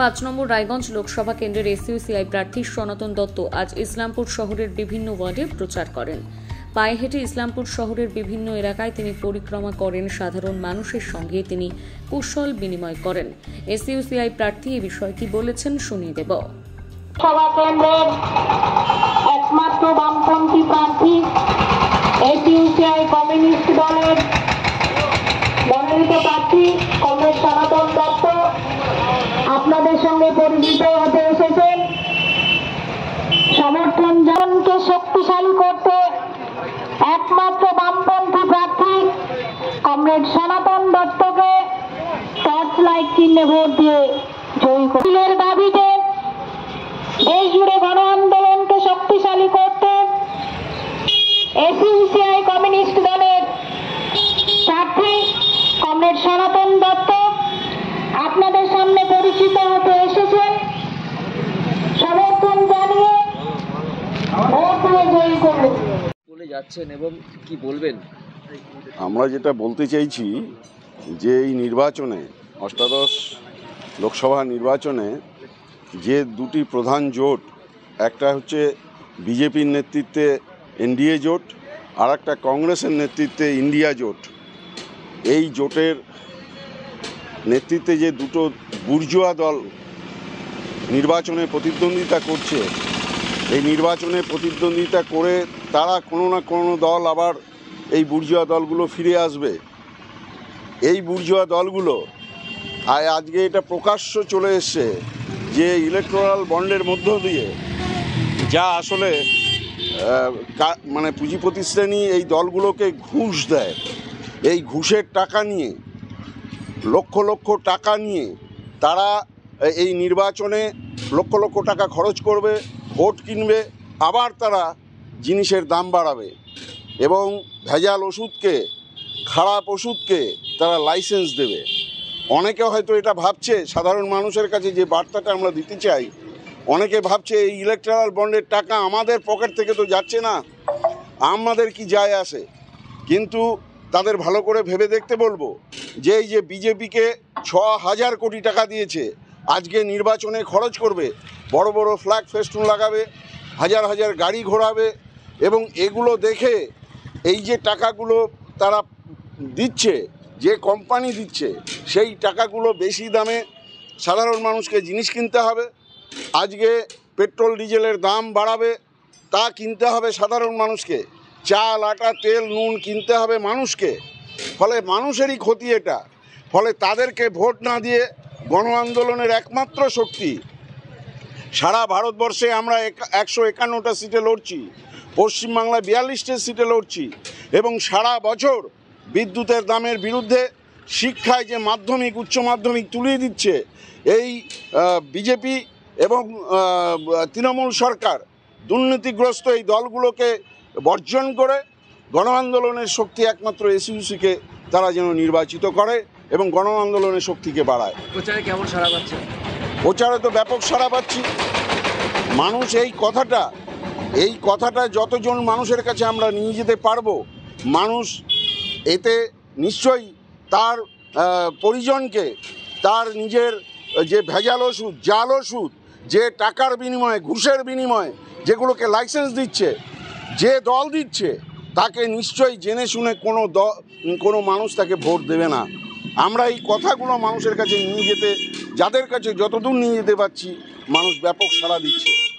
5 নম্বর রায়গঞ্জ লোকসভা কেন্দ্রের এসইউসিআই প্রার্থী সনাতন দত্ত আজ ইসলামপুর শহরের বিভিন্ন ওয়ার্ডে প্রচার করেন। পায়ে হেঁটে ইসলামপুর শহরের বিভিন্ন এলাকায় তিনি পরিক্রমা করেন। সাধারণ মানুষের সঙ্গে তিনি কুশল বিনিময় করেন। এসইউসিআই প্রার্থী এ বিষয়ে কি বলেছেন শুনিয়ে দেব। লোকসভা কেন্দ্রের একমাত্র বামপন্থী প্রার্থী এসইউসিআই কমিউনিস্ট দলের মনোনীত প্রার্থী কমরেড সনাতন দত্ত আপনাদের সঙ্গে পরিচিত হতে এসেছেন। সমর্থন জনকে শক্তিশালী করতে একমাত্র বামপন্থী প্রার্থী কমরেড সনাতন দত্তকে টর্চ লাইট চিহ্নে ভোট দিয়ে জয়ী করার দাবিতে দেশ জুড়ে গণ আন্দোলনকে শক্তিশালী করতে এসইউসিআই কমিউনিস্ট দলের প্রার্থী কমরেড সনাতন দত্ত আপনাদের সামনে পরিচিত হতে এসেছেন। সমর্থন জানিয়ে ভোট দিয়ে জয়ী করুন বলে যাচ্ছেন এবং কি বলবেন? আমরা যেটা বলতে চাইছি যে এই নির্বাচনে অষ্টাদশ লোকসভা নির্বাচনে যে দুটি প্রধান জোট, একটা হচ্ছে বিজেপির নেতৃত্বে এনডিএ জোট আর একটা কংগ্রেসের নেতৃত্বে ইন্ডিয়া জোট, এই জোটের নেতৃত্বে যে দুটো বুর্জোয়া দল নির্বাচনে প্রতিদ্বন্দ্বিতা করছে, এই নির্বাচনে প্রতিদ্বন্দ্বিতা করে তারা কোনো না কোনো দল আবার এই বুর্জোয়া দলগুলো ফিরে আসবে। এই বুর্জোয়া দলগুলো আজকে এটা প্রকাশ্য চলে এসছে যে ইলেকটোরাল বন্ডের মধ্য দিয়ে যা আসলে মানে পুঁজিপতি শ্রেণী এই দলগুলোকে ঘুষ দেয়, এই ঘুষের টাকা নিয়ে লক্ষ লক্ষ টাকা নিয়ে তারা এই নির্বাচনে লক্ষ লক্ষ টাকা খরচ করবে, ভোট কিনবে, আবার তারা জিনিসের দাম বাড়াবে এবং ভেজাল ওষুধকে, খারাপ ওষুধকে তারা লাইসেন্স দেবে। অনেকে হয়তো এটা ভাবছে, সাধারণ মানুষের কাছে যে বার্তাটা আমরা দিতে চাই, অনেকে ভাবছে এই ইলেকট্রাল বন্ডের টাকা আমাদের পকেট থেকে তো যাচ্ছে না, আমাদের কি যায় আসে। কিন্তু তাদের ভালো করে ভেবে দেখতে বলবো যে এই যে বিজেপিকে 6,000 কোটি টাকা দিয়েছে, আজকে নির্বাচনে খরচ করবে, বড় বড় ফ্ল্যাগ ফেস্টুন লাগাবে, হাজার হাজার গাড়ি ঘোরাবে এবং এগুলো দেখে এই যে টাকাগুলো তারা দিচ্ছে, যে কোম্পানি দিচ্ছে, সেই টাকাগুলো বেশি দামে সাধারণ মানুষকে জিনিস কিনতে হবে। আজকে পেট্রোল ডিজেলের দাম বাড়াবে, তা কিনতে হবে সাধারণ মানুষকে, চাল আটা তেল নুন কিনতে হবে মানুষকে, ফলে মানুষেরই ক্ষতি এটা। ফলে তাদেরকে ভোট না দিয়ে গণ আন্দোলনের একমাত্র শক্তি, সারা ভারতবর্ষে আমরা 151টা সিটে লড়ছি, পশ্চিমবাংলায় 42টা সিটে লড়ছি এবং সারা বছর বিদ্যুতের দামের বিরুদ্ধে, শিক্ষায় যে মাধ্যমিক উচ্চ মাধ্যমিক তুলিয়ে দিচ্ছে এই বিজেপি এবং তৃণমূল সরকার, দুর্নীতিগ্রস্ত এই দলগুলোকে বর্জন করে গণ আন্দোলনের শক্তি একমাত্র এসইউসিকে তারা যেন নির্বাচিত করে এবং গণ আন্দোলনের শক্তিকে বাড়ায়। প্রচারে কেমন সাড়া পাচ্ছে? প্রচারে তো ব্যাপক সাড়া পাচ্ছি। মানুষ এই কথাটা যতজন মানুষের কাছে আমরা নিয়ে যেতে পারবো, মানুষ এতে নিশ্চয়ই তার পরিজনকে, তার নিজের যে ভেজাল ওষুধ, জাল ওষুধ, যে টাকার বিনিময়ে, ঘুষের বিনিময়ে যেগুলোকে লাইসেন্স দিচ্ছে, যে দল দিচ্ছে, তাকে নিশ্চয়ই জেনে শুনে কোনো মানুষ তাকে ভোট দেবে না। আমরা এই কথাগুলো মানুষের কাছে নিয়ে যেতে, যাদের কাছে যতদূর নিয়ে যেতে পারছি, মানুষ ব্যাপক সাড়া দিচ্ছে।